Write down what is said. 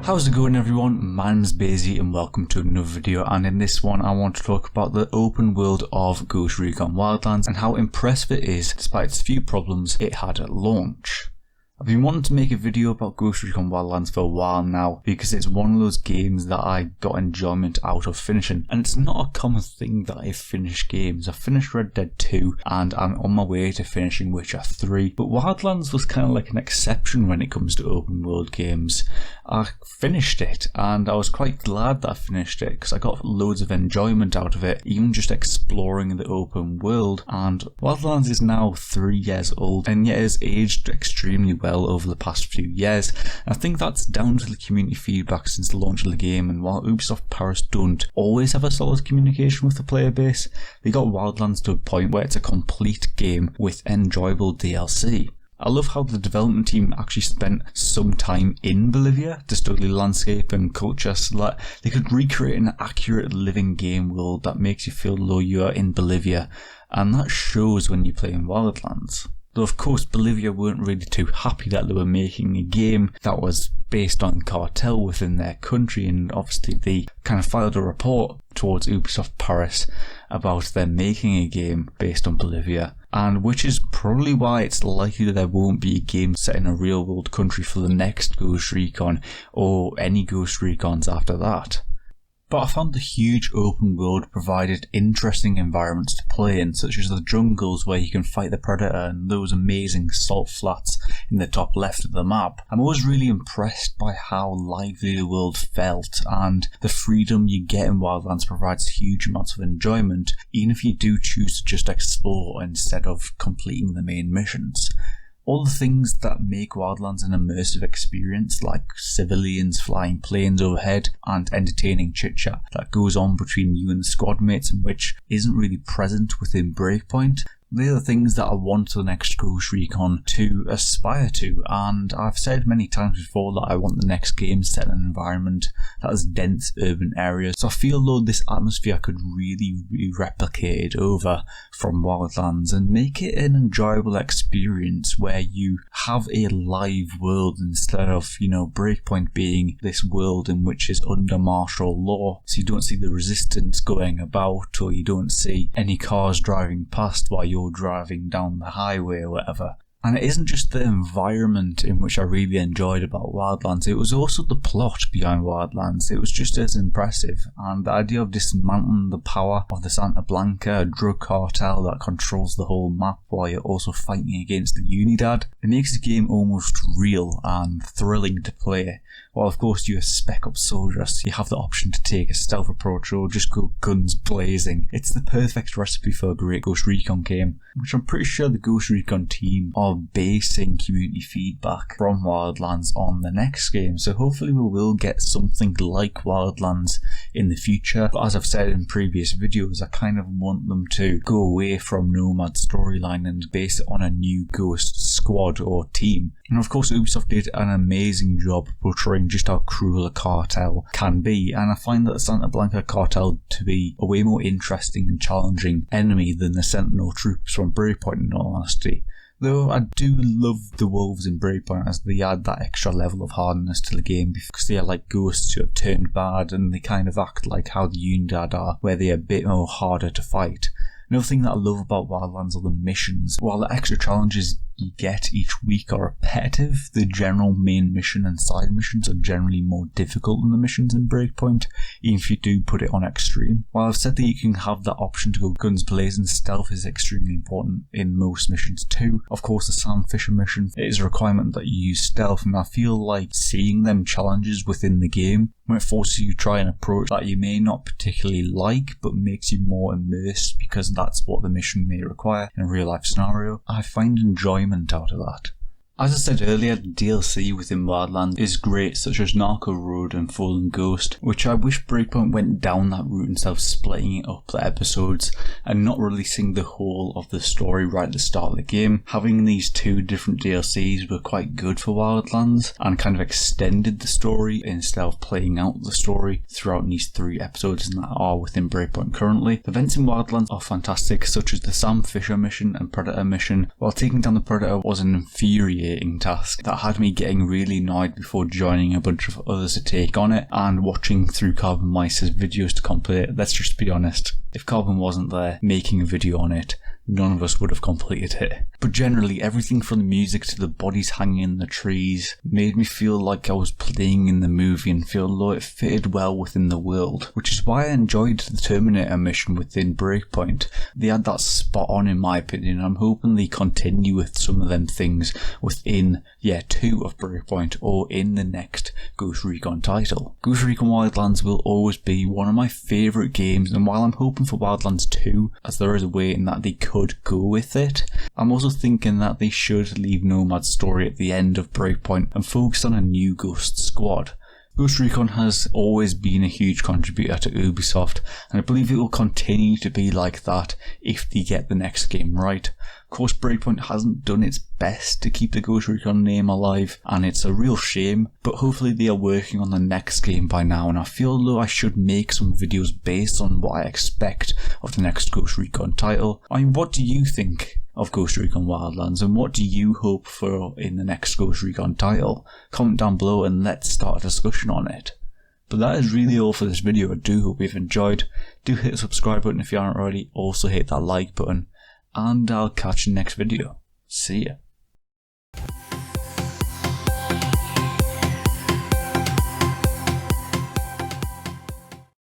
How's it going everyone? My name is BAYZY and welcome to another video, and in this one I want to talk about the open world of Ghost Recon Wildlands and how impressive it is despite its few problems it had at launch. I've been wanting to make a video about Ghost Recon Wildlands for a while now because it's one of those games that I got enjoyment out of finishing, and it's not a common thing that I finish games. I finished Red Dead 2 and I'm on my way to finishing Witcher 3, but Wildlands was kind of like an exception when it comes to open world games. I finished it and I was quite glad that I finished it because I got loads of enjoyment out of it, even just exploring the open world. And Wildlands is now 3 years old and yet has aged extremely well over the past few years. I think that's down to the community feedback since the launch of the game, and while Ubisoft Paris don't always have a solid communication with the player base, they got Wildlands to a point where it's a complete game with enjoyable DLC. I love how the development team actually spent some time in Bolivia to study the landscape and culture so that they could recreate an accurate living game world that makes you feel though you are in Bolivia, and that shows when you play in Wildlands. Though of course Bolivia weren't really too happy that they were making a game that was based on cartel within their country, and obviously they kind of filed a report towards Ubisoft Paris about them making a game based on Bolivia, and which is probably why it's likely that there won't be a game set in a real world country for the next Ghost Recon or any Ghost Recons after that. But I found the huge open world provided interesting environments to play in, such as the jungles where you can fight the predator and those amazing salt flats in the top left of the map. I'm always really impressed by how lively the world felt, and the freedom you get in Wildlands provides huge amounts of enjoyment, even if you do choose to just explore instead of completing the main missions. All the things that make Wildlands an immersive experience, like civilians flying planes overhead and entertaining chit-chat that goes on between you and the squad mates, and which isn't really present within Breakpoint, they're the things that I want the next Ghost Recon to aspire to. And I've said many times before that I want the next game set in an environment that has dense urban areas, so I feel though this atmosphere could really be replicated over from Wildlands and make it an enjoyable experience where you have a live world instead of, Breakpoint being this world in which is under martial law, so you don't see the resistance going about, or you don't see any cars driving past while you're driving down the highway or whatever. And it isn't just the environment in which I really enjoyed about Wildlands, it was also the plot behind Wildlands. It was just as impressive, and the idea of dismantling the power of the Santa Blanca, a drug cartel that controls the whole map while you're also fighting against the Unidad, it makes the game almost real and thrilling to play. While of course you're a spec up soldier, so you have the option to take a stealth approach or just go guns blazing. It's the perfect recipe for a great Ghost Recon game, which I'm pretty sure the Ghost Recon team are basing community feedback from Wildlands on the next game, so hopefully we will get something like Wildlands in the future. But as I've said in previous videos, I kind of want them to go away from Nomad storyline and base it on a new Ghost squad or team. And of course Ubisoft did an amazing job portraying just how cruel a cartel can be, and I find that the Santa Blanca cartel to be a way more interesting and challenging enemy than the Sentinel troops from Breakpoint in all honesty. Though I do love the wolves in Breakpoint as they add that extra level of hardness to the game because they are like ghosts who have turned bad, and they kind of act like how the Unidad are, where they are a bit more harder to fight. Another thing that I love about Wildlands are the missions. While the extra challenges you get each week are repetitive, the general main mission and side missions are generally more difficult than the missions in Breakpoint, even if you do put it on extreme. While I've said that you can have that option to go guns blazing, stealth is extremely important in most missions too. Of course the Sam Fisher mission, it is a requirement that you use stealth, and I feel like seeing them challenges within the game when it forces you to try an approach that you may not particularly like but makes you more immersed because that's what the mission may require in a real life scenario. I find enjoyment out of that. As I said earlier, the DLC within Wildlands is great, such as Narco Road and Fallen Ghost, which I wish Breakpoint went down that route instead of splitting it up the episodes and not releasing the whole of the story right at the start of the game. Having these two different DLCs were quite good for Wildlands and kind of extended the story instead of playing out the story throughout these 3 episodes that are within Breakpoint currently. The events in Wildlands are fantastic, such as the Sam Fisher mission and Predator mission. While taking down the Predator was an infuriating infuriating task that had me getting really annoyed before joining a bunch of others to take on it and watching through Carbon Meister's videos to complete it. Let's just be honest. If Carbon wasn't there making a video on it, none of us would have completed it. But generally, everything from the music to the bodies hanging in the trees made me feel like I was playing in the movie and feel though it fitted well within the world, which is why I enjoyed the Terminator mission within Breakpoint. They had that spot on in my opinion. I'm hoping they continue with some of them things within year 2 of Breakpoint or in the next Ghost Recon title. Ghost Recon Wildlands will always be one of my favourite games, and while I'm hoping for Wildlands 2, as there is a way in that they could go with it, I'm also thinking that they should leave Nomad's story at the end of Breakpoint and focus on a new Ghost squad. Ghost Recon has always been a huge contributor to Ubisoft, and I believe it will continue to be like that if they get the next game right. Of course, Breakpoint hasn't done its best to keep the Ghost Recon name alive, and it's a real shame, but hopefully they are working on the next game by now, and I feel though I should make some videos based on what I expect of the next Ghost Recon title. I mean, what do you think of Ghost Recon Wildlands, and what do you hope for in the next Ghost Recon title? Comment down below and let's start a discussion on it. But that is really all for this video. I do hope you've enjoyed. Do hit the subscribe button if you aren't already, also hit that like button, and I'll catch you next video. See ya.